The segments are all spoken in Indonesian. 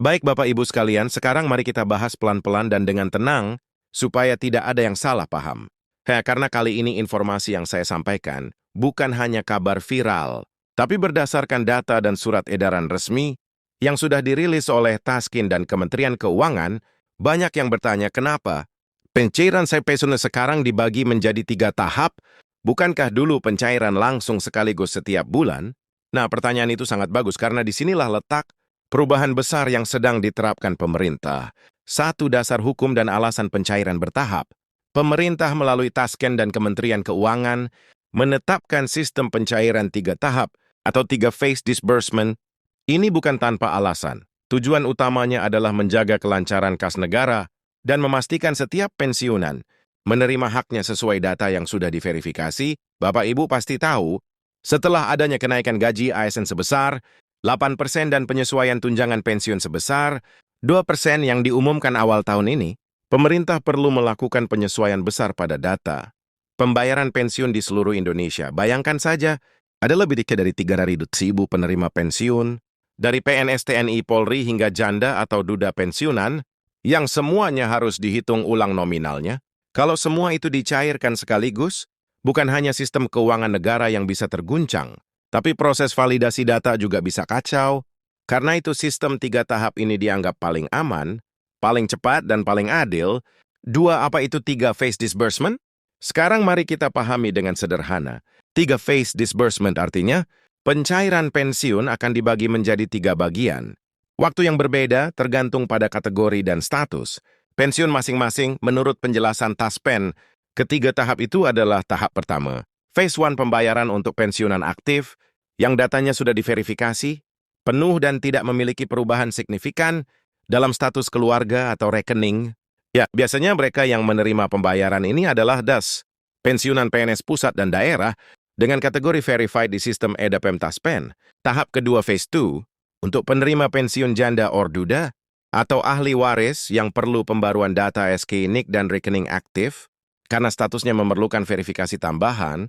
Baik Bapak Ibu sekalian, sekarang mari kita bahas pelan-pelan dan dengan tenang, supaya tidak ada yang salah paham. Karena kali ini informasi yang saya sampaikan bukan hanya kabar viral, tapi berdasarkan data dan surat edaran resmi yang sudah dirilis oleh Taskin dan Kementerian Keuangan. Banyak yang bertanya kenapa pencairan pensiun sekarang dibagi menjadi 3 tahap, bukankah dulu pencairan langsung sekaligus setiap bulan? Nah, pertanyaan itu sangat bagus karena disinilah letak perubahan besar yang sedang diterapkan pemerintah. Satu, dasar hukum dan alasan pencairan bertahap. Pemerintah melalui Tasken dan Kementerian Keuangan menetapkan sistem pencairan 3 tahap atau 3 phase disbursement. Ini bukan tanpa alasan. Tujuan utamanya adalah menjaga kelancaran kas negara dan memastikan setiap pensiunan menerima haknya sesuai data yang sudah diverifikasi. Bapak Ibu pasti tahu, setelah adanya kenaikan gaji ASN sebesar 8% dan penyesuaian tunjangan pensiun sebesar 2% yang diumumkan awal tahun ini, pemerintah perlu melakukan penyesuaian besar pada data pembayaran pensiun di seluruh Indonesia. Bayangkan saja, ada lebih dari 300.000 penerima pensiun, dari PNS TNI Polri hingga janda atau duda pensiunan, yang semuanya harus dihitung ulang nominalnya. Kalau semua itu dicairkan sekaligus, bukan hanya sistem keuangan negara yang bisa terguncang, tapi proses validasi data juga bisa kacau. Karena itu sistem 3 tahap ini dianggap paling aman, paling cepat dan paling adil. Dua, apa itu 3 phase disbursement? Sekarang mari kita pahami dengan sederhana. 3 phase disbursement artinya, pencairan pensiun akan dibagi menjadi 3 bagian. Waktu yang berbeda tergantung pada kategori dan status. Pensiun masing-masing menurut penjelasan Taspen, ketiga tahap itu adalah tahap pertama. Phase 1 pembayaran untuk pensiunan aktif, yang datanya sudah diverifikasi, penuh dan tidak memiliki perubahan signifikan dalam status keluarga atau rekening. Ya, biasanya mereka yang menerima pembayaran ini adalah DAS, pensiunan PNS pusat dan daerah, dengan kategori verified di sistem EDAPEM Taspen. Tahap kedua phase 2, untuk penerima pensiun janda or duda, atau ahli waris yang perlu pembaruan data SK, NIK, dan rekening aktif, karena statusnya memerlukan verifikasi tambahan,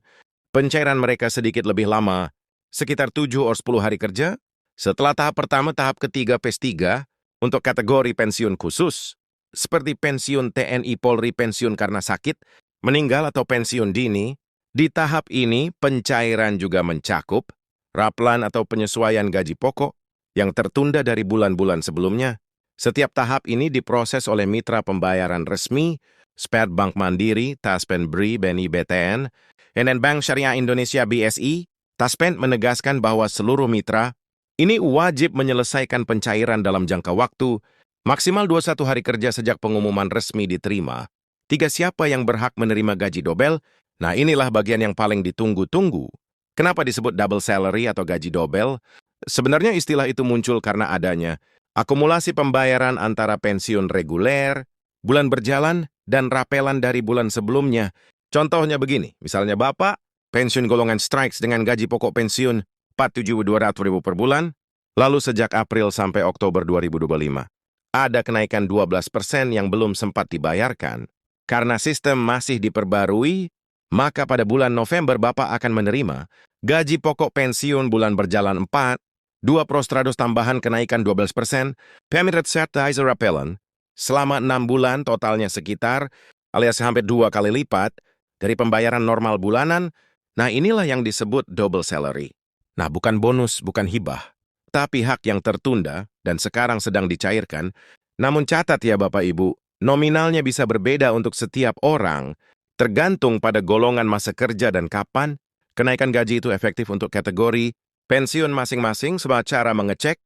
pencairan mereka sedikit lebih lama, sekitar 7 or 10 hari kerja. Setelah tahap pertama, tahap ketiga phase 3, untuk kategori pensiun khusus, seperti pensiun TNI Polri pensiun karena sakit, meninggal atau pensiun dini. Di tahap ini, pencairan juga mencakup raplan atau penyesuaian gaji pokok yang tertunda dari bulan-bulan sebelumnya. Setiap tahap ini diproses oleh mitra pembayaran resmi, SPED Bank Mandiri, Taspen BRI, BNI BTN, NN Bank Syariah Indonesia BSI. Taspen menegaskan bahwa seluruh mitra ini wajib menyelesaikan pencairan dalam jangka waktu maksimal 21 hari kerja sejak pengumuman resmi diterima. 3, siapa yang berhak menerima gaji dobel? Nah, inilah bagian yang paling ditunggu-tunggu. Kenapa disebut double salary atau gaji dobel? Sebenarnya istilah itu muncul karena adanya akumulasi pembayaran antara pensiun reguler, bulan berjalan, dan rapelan dari bulan sebelumnya. Contohnya begini, misalnya Bapak, pensiun golongan strikes dengan gaji pokok pensiun 4.200.000 per bulan, lalu sejak April sampai Oktober 2025. Ada kenaikan 12% yang belum sempat dibayarkan. Karena sistem masih diperbarui, maka pada bulan November Bapak akan menerima gaji pokok pensiun bulan berjalan 4, 2 prostrados tambahan kenaikan 12%, Pemirat Sertizer Rappellant, selama 6 bulan totalnya sekitar, alias hampir 2 kali lipat, dari pembayaran normal bulanan. Nah, inilah yang disebut double salary. Nah, bukan bonus, bukan hibah, tapi hak yang tertunda dan sekarang sedang dicairkan. Namun catat ya Bapak Ibu, nominalnya bisa berbeda untuk setiap orang, tergantung pada golongan masa kerja dan kapan. Kenaikan gaji itu efektif untuk kategori pensiun masing-masing. Sebuah cara mengecek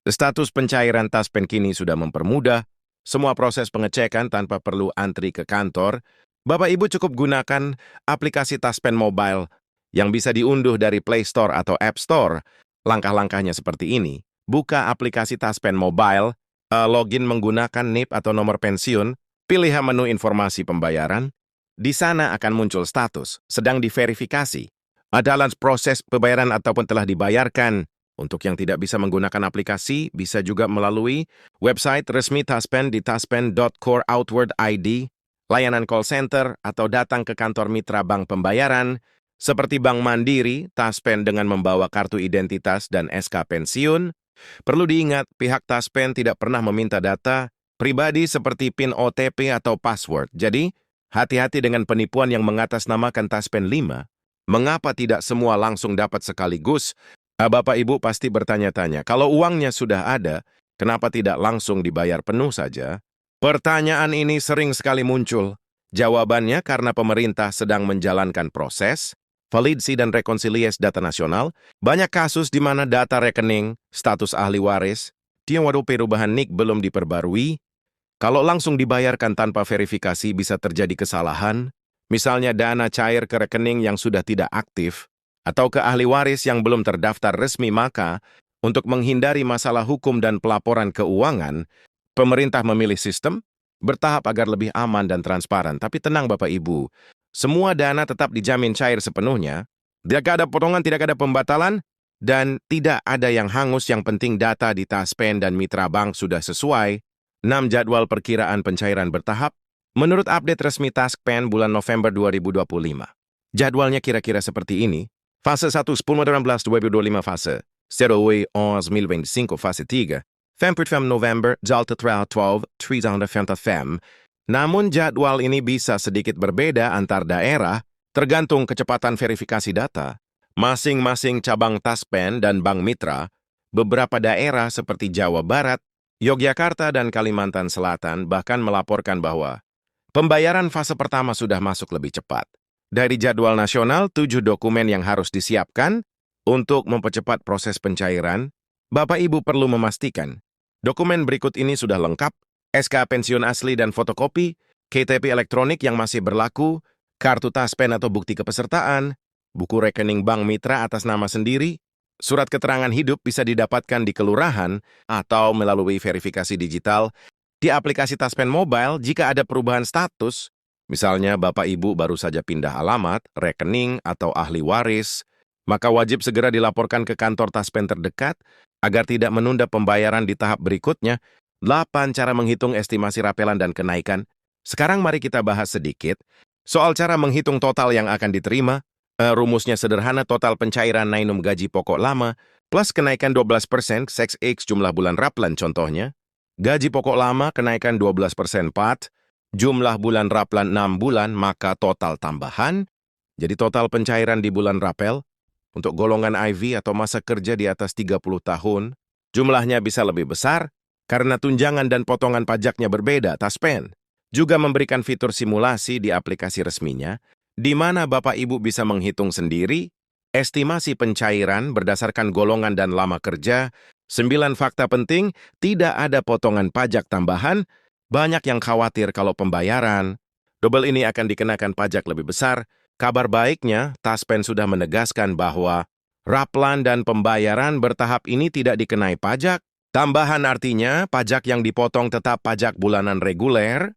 status pencairan Taspen kini sudah mempermudah semua proses pengecekan tanpa perlu antri ke kantor. Bapak Ibu cukup gunakan aplikasi Taspen Mobile yang bisa diunduh dari Play Store atau App Store. Langkah-langkahnya seperti ini. Buka aplikasi Taspen Mobile, login menggunakan NIP atau nomor pensiun, pilih menu informasi pembayaran. Di sana akan muncul status, sedang diverifikasi, dalam proses pembayaran ataupun telah dibayarkan. Untuk yang tidak bisa menggunakan aplikasi, bisa juga melalui website resmi Taspen di taspen.core.outward.id, layanan call center, atau datang ke kantor mitra bank pembayaran, seperti Bank Mandiri, Taspen dengan membawa kartu identitas dan SK pensiun, Perlu diingat, pihak Taspen tidak pernah meminta data pribadi seperti PIN OTP atau password. Jadi, hati-hati dengan penipuan yang mengatasnamakan Taspen 5. Mengapa tidak semua langsung dapat sekaligus? Bapak Ibu pasti bertanya-tanya, kalau uangnya sudah ada, kenapa tidak langsung dibayar penuh saja? Pertanyaan ini sering sekali muncul. Jawabannya karena pemerintah sedang menjalankan proses validasi dan rekonsiliasi data nasional. Banyak kasus di mana data rekening, status ahli waris, waduh perubahan NIK belum diperbarui. Kalau langsung dibayarkan tanpa verifikasi bisa terjadi kesalahan, misalnya dana cair ke rekening yang sudah tidak aktif, atau ke ahli waris yang belum terdaftar resmi. Maka, untuk menghindari masalah hukum dan pelaporan keuangan, pemerintah memilih sistem bertahap agar lebih aman dan transparan. Tapi tenang Bapak Ibu, semua dana tetap dijamin cair sepenuhnya, tidak ada potongan, tidak ada pembatalan, dan tidak ada yang hangus. Yang penting data di Taspen dan mitra bank sudah sesuai. 6 jadwal perkiraan pencairan bertahap, menurut update resmi Taspen bulan November 2025. Jadwalnya kira-kira seperti ini. Fase 1, 10/18/2025, fase 0/11/2025, fase 3, 5 November, Delta 12, 355. Namun jadwal ini bisa sedikit berbeda antar daerah, tergantung kecepatan verifikasi data. Masing-masing cabang Taspen dan Bank Mitra, beberapa daerah seperti Jawa Barat, Yogyakarta, dan Kalimantan Selatan bahkan melaporkan bahwa pembayaran fase pertama sudah masuk lebih cepat. Dari jadwal nasional, 7 dokumen yang harus disiapkan untuk mempercepat proses pencairan. Bapak Ibu perlu memastikan dokumen berikut ini sudah lengkap: SK pensiun asli dan fotokopi, KTP elektronik yang masih berlaku, kartu Taspen atau bukti kepesertaan, buku rekening bank mitra atas nama sendiri, surat keterangan hidup bisa didapatkan di kelurahan atau melalui verifikasi digital di aplikasi Taspen Mobile. Jika ada perubahan status, misalnya Bapak Ibu baru saja pindah alamat, rekening, atau ahli waris, maka wajib segera dilaporkan ke kantor Taspen terdekat agar tidak menunda pembayaran di tahap berikutnya. 8 cara menghitung estimasi rapelan dan kenaikan. Sekarang mari kita bahas sedikit soal cara menghitung total yang akan diterima. Rumusnya sederhana: total pencairan nainum gaji pokok lama plus kenaikan 12% X jumlah bulan rapelan. Contohnya, gaji pokok lama kenaikan 12% PAT, jumlah bulan rapelan 6 bulan, maka total tambahan. Jadi total pencairan di bulan rapel untuk golongan IV atau masa kerja di atas 30 tahun, jumlahnya bisa lebih besar karena tunjangan dan potongan pajaknya berbeda. Taspen juga memberikan fitur simulasi di aplikasi resminya, di mana Bapak Ibu bisa menghitung sendiri estimasi pencairan berdasarkan golongan dan lama kerja. 9 fakta penting: tidak ada potongan pajak tambahan. Banyak yang khawatir kalau pembayaran double ini akan dikenakan pajak lebih besar. Kabar baiknya, Taspen sudah menegaskan bahwa raplan dan pembayaran bertahap ini tidak dikenai pajak tambahan. Artinya, pajak yang dipotong tetap pajak bulanan reguler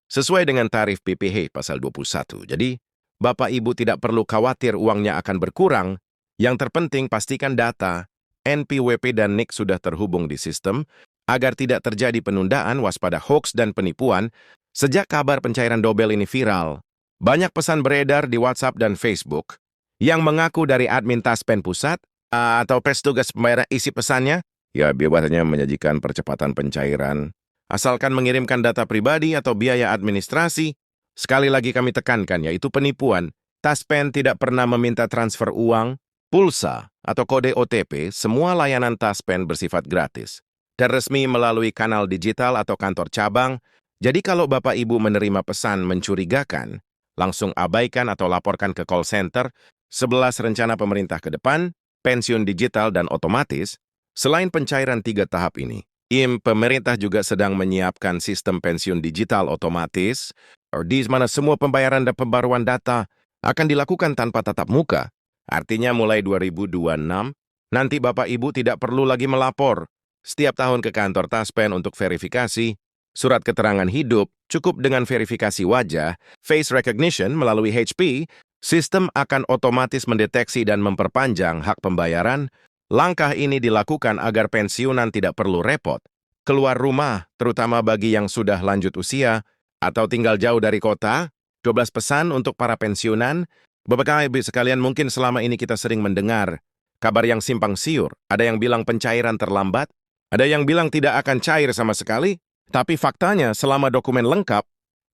sesuai dengan tarif PPh pasal 21. Jadi, Bapak Ibu tidak perlu khawatir uangnya akan berkurang. Yang terpenting pastikan data NPWP dan NIK sudah terhubung di sistem agar tidak terjadi penundaan. Waspada hoax dan penipuan. Sejak kabar pencairan double ini viral, banyak pesan beredar di WhatsApp dan Facebook yang mengaku dari admin Taspen Pusat atau petugas pembayaran. Isi pesannya, ya, biasanya menyajikan percepatan pencairan, asalkan mengirimkan data pribadi atau biaya administrasi. Sekali lagi kami tekankan, yaitu penipuan. Taspen tidak pernah meminta transfer uang, pulsa, atau kode OTP. Semua layanan Taspen bersifat gratis dan resmi melalui kanal digital atau kantor cabang. Jadi kalau Bapak Ibu menerima pesan mencurigakan, langsung abaikan atau laporkan ke call center. 11 rencana pemerintah ke depan, pensiun digital dan otomatis. Selain pencairan 3 tahap ini, pemerintah juga sedang menyiapkan sistem pensiun digital otomatis, di mana semua pembayaran dan pembaruan data akan dilakukan tanpa tatap muka. Artinya mulai 2026, nanti Bapak Ibu tidak perlu lagi melapor setiap tahun ke kantor Taspen untuk verifikasi. Surat keterangan hidup cukup dengan verifikasi wajah, face recognition melalui HP, sistem akan otomatis mendeteksi dan memperpanjang hak pembayaran. Langkah ini dilakukan agar pensiunan tidak perlu repot keluar rumah, terutama bagi yang sudah lanjut usia atau tinggal jauh dari kota. 12 pesan untuk para pensiunan. Bapak Ibu sekalian, mungkin selama ini kita sering mendengar kabar yang simpang siur. Ada yang bilang pencairan terlambat, ada yang bilang tidak akan cair sama sekali, tapi faktanya selama dokumen lengkap,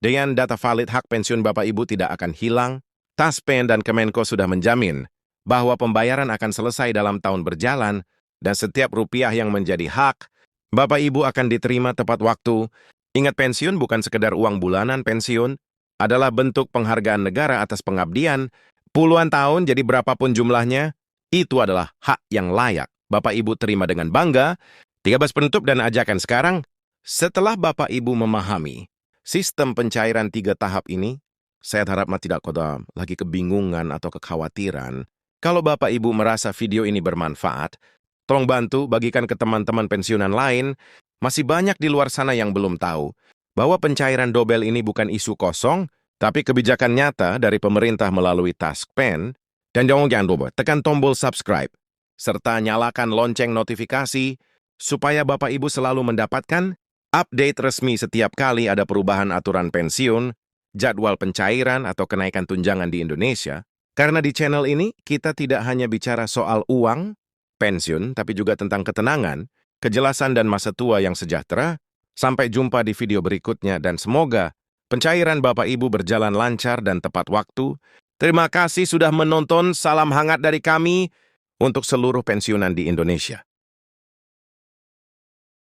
dengan data valid hak pensiun Bapak Ibu tidak akan hilang, Taspen dan Kemenko sudah menjamin bahwa pembayaran akan selesai dalam tahun berjalan dan setiap rupiah yang menjadi hak, Bapak Ibu akan diterima tepat waktu. Ingat, pensiun bukan sekedar uang bulanan. Pensiun adalah bentuk penghargaan negara atas pengabdian. Puluhan tahun, jadi berapapun jumlahnya, itu adalah hak yang layak Bapak Ibu terima dengan bangga. 13 penutup dan ajakan sekarang, setelah Bapak Ibu memahami sistem pencairan 3 tahap ini, saya harap tidak ada lagi kebingungan atau kekhawatiran. Kalau Bapak Ibu merasa video ini bermanfaat, tolong bantu bagikan ke teman-teman pensiunan lain. Masih banyak di luar sana yang belum tahu bahwa pencairan dobel ini bukan isu kosong, tapi kebijakan nyata dari pemerintah melalui Taspen. Dan jangan lupa tekan tombol subscribe, serta nyalakan lonceng notifikasi, supaya Bapak Ibu selalu mendapatkan update resmi setiap kali ada perubahan aturan pensiun, jadwal pencairan atau kenaikan tunjangan di Indonesia. Karena di channel ini, kita tidak hanya bicara soal uang, pensiun, tapi juga tentang ketenangan, kejelasan dan masa tua yang sejahtera. Sampai jumpa di video berikutnya dan semoga pencairan Bapak Ibu berjalan lancar dan tepat waktu. Terima kasih sudah menonton, salam hangat dari kami untuk seluruh pensiunan di Indonesia.